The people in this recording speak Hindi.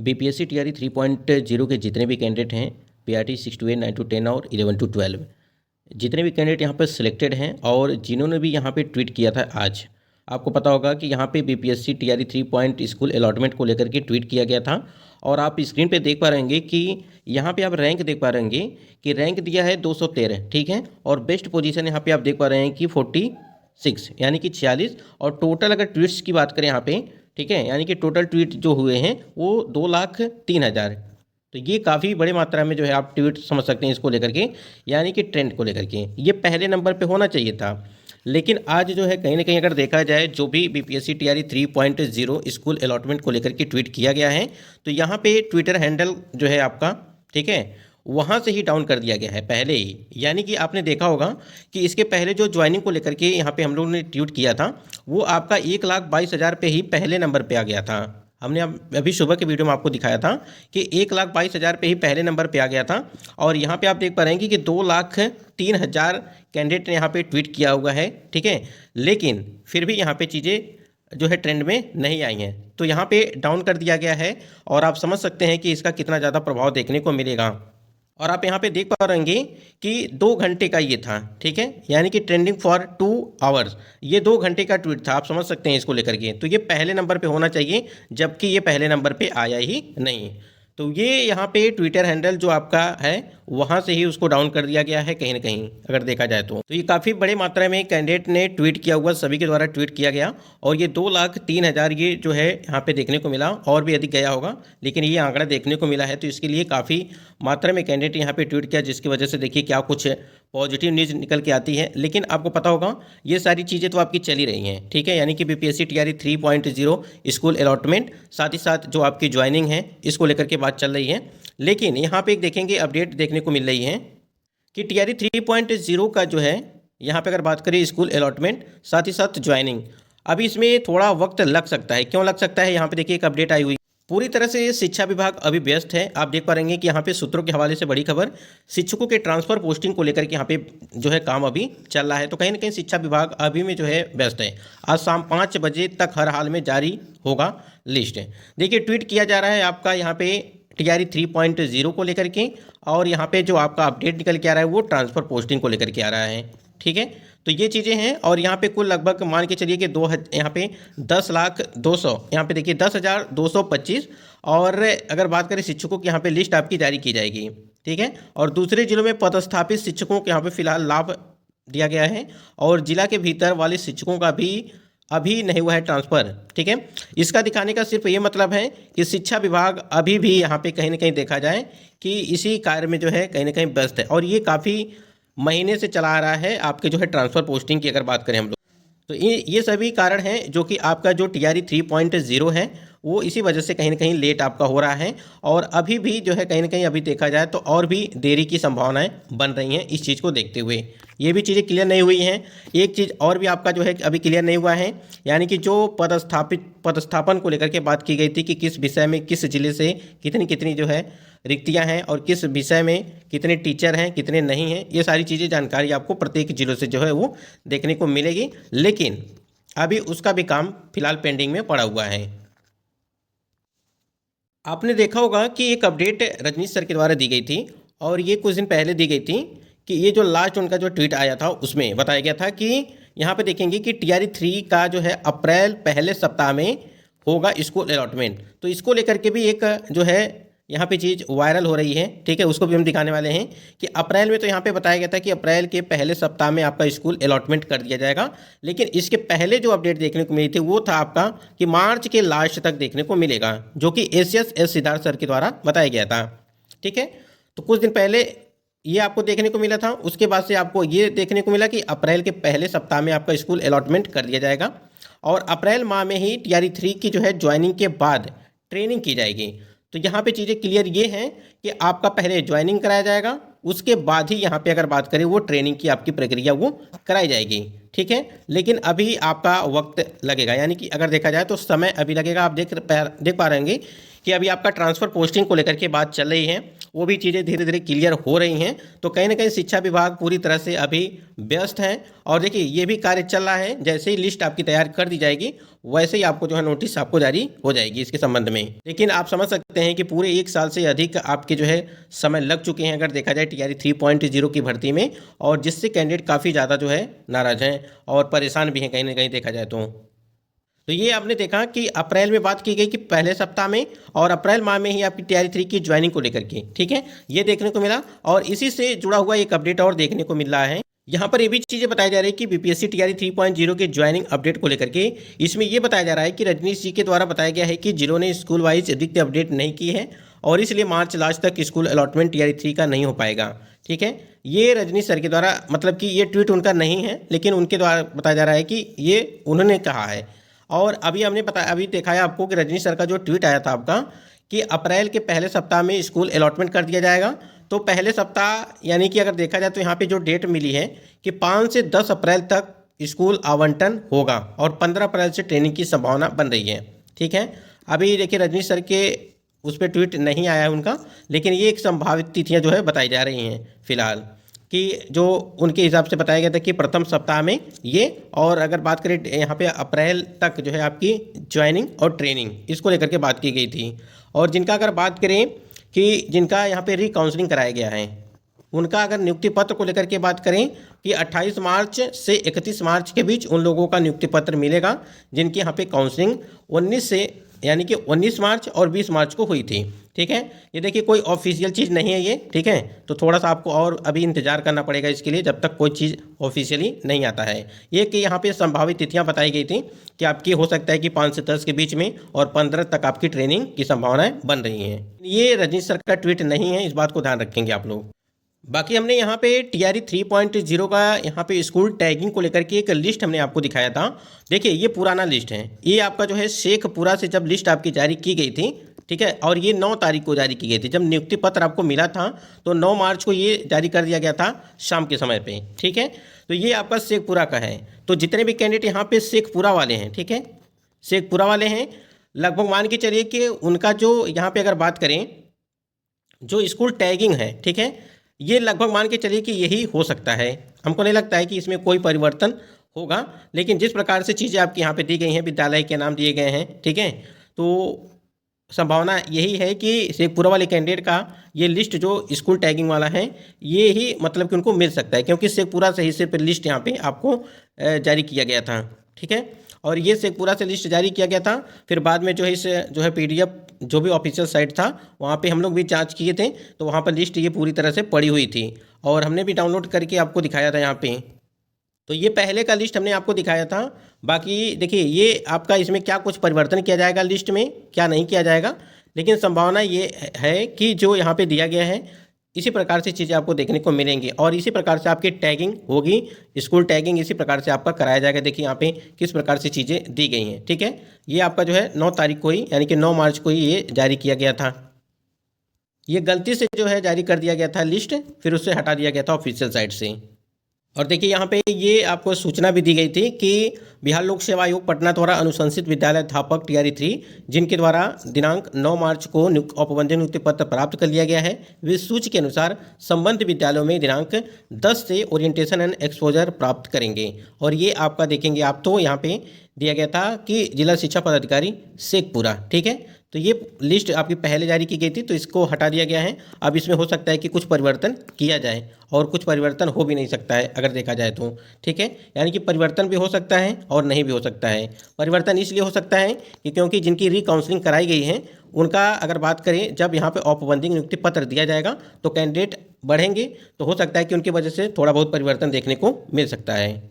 बीपीएससी टीआरई 3.0 के जितने भी कैंडिडेट हैं, पीआरटी 6 to 8, 9 to 10 और 11 to 12, जितने भी कैंडिडेट यहाँ पर सिलेक्टेड हैं और जिन्होंने भी यहाँ पे ट्वीट किया था आज, आपको पता होगा कि यहाँ पे बीपीएससी टीआरई 3 स्कूल अलॉटमेंट को लेकर के ट्वीट किया गया था। और आप स्क्रीन पे देख पा रहेंगे कि यहाँ पे आप रैंक देख पा रहेंगे कि रैंक दिया है 213, ठीक है। और बेस्ट पोजीशन यहाँ पे आप देख पा रहे हैं कि 46 यानी कि 46। और टोटल अगर ट्वीट्स की बात करें यहाँ पे, ठीक है, यानी कि टोटल ट्वीट जो हुए हैं वो 2,03,000। तो ये काफ़ी बड़ी मात्रा में जो है आप ट्वीट समझ सकते हैं इसको लेकर के, यानी कि ट्रेंड को लेकर के ये पहले नंबर पे होना चाहिए था। लेकिन आज जो है कहीं ना कहीं अगर देखा जाए, जो भी बीपीएससी टीआरई 3.0 स्कूल अलॉटमेंट को लेकर के ट्वीट किया गया है, तो यहाँ पे ट्विटर हैंडल जो है आपका, ठीक है, वहाँ से ही डाउन कर दिया गया है पहले ही। यानी कि आपने देखा होगा कि इसके पहले जो ज्वाइनिंग को लेकर के यहाँ पे हम लोगों ने ट्वीट किया था, वो आपका 1,22,000 पे ही पहले नंबर पे आ गया था। हमने अभी सुबह के वीडियो में आपको दिखाया था कि 1,22,000 पे ही पहले नंबर पे आ गया था। और यहाँ पे आप देख पा रहे हैं कि 2,03,000 कैंडिडेट ने यहाँ पे ट्वीट किया हुआ है, ठीक है। लेकिन फिर भी यहाँ पे चीज़ें जो है ट्रेंड में नहीं आई हैं, तो यहाँ पे डाउन कर दिया गया है। और आप समझ सकते हैं कि इसका कितना ज़्यादा प्रभाव देखने को मिलेगा। और आप यहाँ पे देख पा रहेंगे कि 2 घंटे का ये था, ठीक है, यानी कि ट्रेंडिंग फॉर 2 आवर्स, ये 2 घंटे का ट्वीट था। आप समझ सकते हैं इसको लेकर के, तो ये पहले नंबर पे होना चाहिए, जबकि ये पहले नंबर पे आया ही नहीं। तो ये यहाँ पे ट्विटर हैंडल जो आपका है वहाँ से ही उसको डाउन कर दिया गया है कहीं ना कहीं अगर देखा जाए तो। ये काफ़ी बड़ी मात्रा में कैंडिडेट ने ट्वीट किया हुआ, सभी के द्वारा ट्वीट किया गया। और ये 2,03,000 ये जो है यहाँ पे देखने को मिला, और भी अधिक गया होगा, लेकिन ये आंकड़ा देखने को मिला है। तो इसके लिए काफ़ी मात्रा में कैंडिडेट यहाँ पे ट्वीट किया, जिसकी वजह से देखिए क्या कुछ पॉजिटिव न्यूज़ निकल के आती है। लेकिन आपको पता होगा ये सारी चीज़ें तो आपकी चली रही हैं, ठीक है, यानी कि बीपीएससी टीआरई 3.0 स्कूल अलॉटमेंट, साथ ही साथ जो आपकी ज्वाइनिंग है इसको लेकर के बात चल रही है। लेकिन यहाँ पे एक देखेंगे अपडेट देखने को मिल रही है कि टीआरई 3.0 का जो है यहाँ पे अगर बात करें स्कूल अलॉटमेंट साथ ही साथ ज्वाइनिंग, अभी इसमें थोड़ा वक्त लग सकता है। क्यों लग सकता है, यहाँ पे देखिए एक अपडेट आई हुई। पूरी तरह से शिक्षा विभाग अभी व्यस्त है। आप देख पा रहे हैं कि यहाँ पे सूत्रों के हवाले से बड़ी खबर, शिक्षकों के ट्रांसफर पोस्टिंग को लेकर के यहाँ पे जो है काम अभी चल रहा है। तो कहीं ना कहीं शिक्षा विभाग अभी में जो है व्यस्त है। आज शाम 5 बजे तक हर हाल में जारी होगा लिस्ट। देखिए ट्वीट किया जा रहा है आपका यहाँ पे टीआरई 3.0 को लेकर के, और यहाँ पे जो आपका अपडेट निकल के आ रहा है वो ट्रांसफर पोस्टिंग को लेकर के आ रहा है, ठीक है। तो ये चीज़ें हैं। और यहाँ पे कुल लगभग मान के चलिए कि यहाँ पे 10,02,000, यहाँ पे देखिए 10,225। और अगर बात करें शिक्षकों की, यहाँ पे लिस्ट आपकी जारी की जाएगी, ठीक है। और दूसरे जिलों में पदस्थापित शिक्षकों को यहाँ पे फिलहाल लाभ दिया गया है, और जिला के भीतर वाले शिक्षकों का भी अभी नहीं हुआ है ट्रांसफ़र, ठीक है। इसका दिखाने का सिर्फ ये मतलब है कि शिक्षा विभाग अभी भी यहाँ पे कहीं ना कहीं देखा जाए कि इसी कार्य में जो है कहीं ना कहीं व्यस्त है। और ये काफ़ी महीने से चला आ रहा है आपके जो है ट्रांसफ़र पोस्टिंग की अगर बात करें हम लोग, तो ये सभी कारण हैं जो कि आपका जो टीआरई 3.0 है वो इसी वजह से कहीं ना कहीं लेट आपका हो रहा है। और अभी भी जो है कहीं ना कहीं अभी देखा जाए तो और भी देरी की संभावनाएं बन रही हैं इस चीज़ को देखते हुए। ये भी चीज़ें क्लियर नहीं हुई हैं। एक चीज़ और भी आपका जो है अभी क्लियर नहीं हुआ है, यानी कि जो पदस्थापन को लेकर के बात की गई थी कि किस विषय में किस जिले से कितनी कितनी जो है रिक्तियां हैं, और किस विषय में कितने टीचर हैं कितने नहीं हैं, ये सारी चीज़ें जानकारी आपको प्रत्येक जिलों से जो है वो देखने को मिलेगी। लेकिन अभी उसका भी काम फिलहाल पेंडिंग में पड़ा हुआ है। आपने देखा होगा कि एक अपडेट रजनीश सर के द्वारा दी गई थी, और ये कुछ दिन पहले दी गई थी कि ये जो लास्ट उनका जो ट्वीट आया था उसमें बताया गया था कि यहाँ पे देखेंगे कि टीआरई 3 का जो है अप्रैल पहले सप्ताह में होगा स्कूल अलॉटमेंट। तो इसको लेकर के भी एक जो है यहाँ पे चीज़ वायरल हो रही है, ठीक है, उसको भी हम दिखाने वाले हैं कि अप्रैल में तो यहाँ पे बताया गया था कि अप्रैल के पहले सप्ताह में आपका स्कूल अलॉटमेंट कर दिया जाएगा। लेकिन इसके पहले जो अपडेट देखने को मिली थी वो था आपका कि मार्च के लास्ट तक देखने को मिलेगा, जो कि एस सिद्धार्थ सर के द्वारा बताया गया था, ठीक है। तो कुछ दिन पहले ये आपको देखने को मिला था, उसके बाद से आपको ये देखने को मिला कि अप्रैल के पहले सप्ताह में आपका स्कूल अलॉटमेंट कर दिया जाएगा, और अप्रैल माह में ही टीआरई 3 की जो है ज्वाइनिंग के बाद ट्रेनिंग की जाएगी। तो यहाँ पे चीज़ें क्लियर ये हैं कि आपका पहले ज्वाइनिंग कराया जाएगा, उसके बाद ही यहाँ पे अगर बात करें वो ट्रेनिंग की आपकी प्रक्रिया वो कराई जाएगी, ठीक है। लेकिन अभी आपका वक्त लगेगा, यानी कि अगर देखा जाए तो समय अभी लगेगा। आप देख पा रहेंगे कि अभी आपका ट्रांसफ़र पोस्टिंग को लेकर के बात चल रही है, वो भी चीज़ें धीरे धीरे क्लियर हो रही हैं। तो कहीं ना कहीं शिक्षा विभाग पूरी तरह से अभी व्यस्त है। और देखिए ये भी कार्य चल रहा है, जैसे ही लिस्ट आपकी तैयार कर दी जाएगी वैसे ही आपको जो है नोटिस आपको जारी हो जाएगी इसके संबंध में। लेकिन आप समझ सकते हैं कि पूरे 1 साल से अधिक आपके जो है समय लग चुके हैं अगर देखा जाए TRE 3.0 की भर्ती में, और जिससे कैंडिडेट काफ़ी ज़्यादा जो है नाराज हैं और परेशान भी हैं कहीं ना कहीं देखा जाए तो ये आपने देखा कि अप्रैल में बात की गई कि पहले सप्ताह में, और अप्रैल माह में ही आपकी TRE 3 की ज्वाइनिंग को लेकर के, ठीक है, ये देखने को मिला। और इसी से जुड़ा हुआ एक अपडेट और देखने को मिल रहा है। यहाँ पर ये भी चीज़ें बताई जा रही है कि BPSC TRE 3.0 के ज्वाइनिंग अपडेट को लेकर के इसमें ये बताया जा रहा है कि रजनीश जी के द्वारा बताया गया है कि जिन्होंने स्कूल वाइज द्वितीय अपडेट नहीं की है और इसलिए मार्च लास्ट तक स्कूल अलॉटमेंट TRE 3 का नहीं हो पाएगा। ठीक है, ये रजनीश सर के द्वारा, मतलब कि ये ट्वीट उनका नहीं है लेकिन उनके द्वारा बताया जा रहा है कि ये उन्होंने कहा है। और अभी हमने अभी देखा है आपको कि रजनीश सर का जो ट्वीट आया था आपका कि अप्रैल के पहले सप्ताह में स्कूल अलॉटमेंट कर दिया जाएगा। तो पहले सप्ताह यानी कि अगर देखा जाए तो यहाँ पे जो डेट मिली है कि 5 से 10 अप्रैल तक स्कूल आवंटन होगा और 15 अप्रैल से ट्रेनिंग की संभावना बन रही है। ठीक है, अभी देखिए रजनीश सर के उस पर ट्वीट नहीं आया है उनका, लेकिन ये एक संभावित तिथियाँ जो है बताई जा रही हैं फिलहाल, कि जो उनके हिसाब से बताया गया था कि प्रथम सप्ताह में ये, और अगर बात करें यहाँ पे अप्रैल तक जो है आपकी ज्वाइनिंग और ट्रेनिंग इसको लेकर के बात की गई थी। और जिनका अगर बात करें कि जिनका यहाँ पे रीकाउंसलिंग कराया गया है, उनका अगर नियुक्ति पत्र को लेकर के बात करें कि 28 मार्च से 31 मार्च के बीच उन लोगों का नियुक्ति पत्र मिलेगा जिनकी यहाँ पे काउंसलिंग 19 से यानी कि 19 मार्च और 20 मार्च को हुई थी। ठीक है, ये देखिए कोई ऑफिशियल चीज़ नहीं है ये। ठीक है, तो थोड़ा सा आपको और अभी इंतजार करना पड़ेगा इसके लिए जब तक कोई चीज़ ऑफिशियली नहीं आता है। ये कि यहाँ पे संभावित तिथियाँ बताई गई थी कि आपकी हो सकता है कि 5 से 10 के बीच में और 15 तक आपकी ट्रेनिंग की संभावनाएं बन रही हैं। ये रजनीश सर का ट्वीट नहीं है, इस बात को ध्यान रखेंगे आप लोग। बाकी हमने यहाँ पे TRE 3.0 का यहाँ पे स्कूल टैगिंग को लेकर के एक लिस्ट हमने आपको दिखाया था। देखिए ये पुराना लिस्ट है, ये आपका जो है शेखपुरा से जब लिस्ट आपकी जारी की गई थी, ठीक है, और ये 9 तारीख को जारी की गई थी। जब नियुक्ति पत्र आपको मिला था तो 9 मार्च को ये जारी कर दिया गया था शाम के समय पे। ठीक है, तो ये आपका शेखपुरा का है। तो जितने भी कैंडिडेट यहाँ पे शेखपुरा वाले हैं, ठीक है, शेखपुरा वाले हैं, लगभग मान के चलिए कि उनका जो यहाँ पे अगर बात करें जो स्कूल टैगिंग है, ठीक है, ये लगभग मान के चलिए कि यही हो सकता है। हमको नहीं लगता है कि इसमें कोई परिवर्तन होगा, लेकिन जिस प्रकार से चीज़ें आपके यहाँ पे दी गई हैं, विद्यालय के नाम दिए गए हैं, ठीक है, तो संभावना यही है कि शेखपुरा वाले कैंडिडेट का ये लिस्ट जो स्कूल टैगिंग वाला है ये ही मतलब कि उनको मिल सकता है, क्योंकि शेखपुरा से ही सिर्फ लिस्ट यहाँ पे आपको जारी किया गया था। ठीक है, और ये शेखपुरा से लिस्ट जारी किया गया था। फिर बाद में जो है इस जो है PDF जो भी ऑफिशियल साइट था वहाँ पे हम लोग भी जांच किए थे, तो वहाँ पर लिस्ट ये पूरी तरह से पड़ी हुई थी और हमने भी डाउनलोड करके आपको दिखाया था यहाँ पे। तो ये पहले का लिस्ट हमने आपको दिखाया था। बाकी देखिए ये आपका इसमें क्या कुछ परिवर्तन किया जाएगा लिस्ट में, क्या नहीं किया जाएगा, लेकिन संभावना ये है कि जो यहाँ पे दिया गया है इसी प्रकार से चीज़ें आपको देखने को मिलेंगी और इसी प्रकार से आपकी टैगिंग होगी, स्कूल टैगिंग इसी प्रकार से आपका कराया जाएगा। देखिए यहाँ पे किस प्रकार से चीज़ें दी गई हैं। ठीक है, ये आपका जो है 9 तारीख को ही यानी कि 9 मार्च को ही ये जारी किया गया था। ये गलती से जो है जारी कर दिया गया था लिस्ट, फिर उससे हटा दिया गया था ऑफिशियल साइट से। और देखिए यहाँ पे ये आपको सूचना भी दी गई थी कि बिहार लोक सेवा आयोग पटना द्वारा अनुशंसित विद्यालय अध्यापक TRE 3 जिनके द्वारा दिनांक 9 मार्च को औपबंधिक नियुक्ति पत्र प्राप्त कर लिया गया है, वे सूची के अनुसार संबंधित विद्यालयों में दिनांक 10 से ओरिएंटेशन एंड एक्सपोजर प्राप्त करेंगे। और ये आपका देखेंगे आप तो यहाँ पे दिया गया था कि जिला शिक्षा पदाधिकारी शेखपुरा। ठीक है, तो ये लिस्ट आपकी पहले जारी की गई थी तो इसको हटा दिया गया है। अब इसमें हो सकता है कि कुछ परिवर्तन किया जाए और कुछ परिवर्तन हो भी नहीं सकता है अगर देखा जाए तो। ठीक है, यानी कि परिवर्तन भी हो सकता है और नहीं भी हो सकता है। परिवर्तन इसलिए हो सकता है कि क्योंकि जिनकी रीकाउंसलिंग कराई गई है उनका अगर बात करें जब यहाँ पे औपबंधिक नियुक्ति पत्र दिया जाएगा तो कैंडिडेट बढ़ेंगे, तो हो सकता है कि उनकी वजह से थोड़ा बहुत परिवर्तन देखने को मिल सकता है।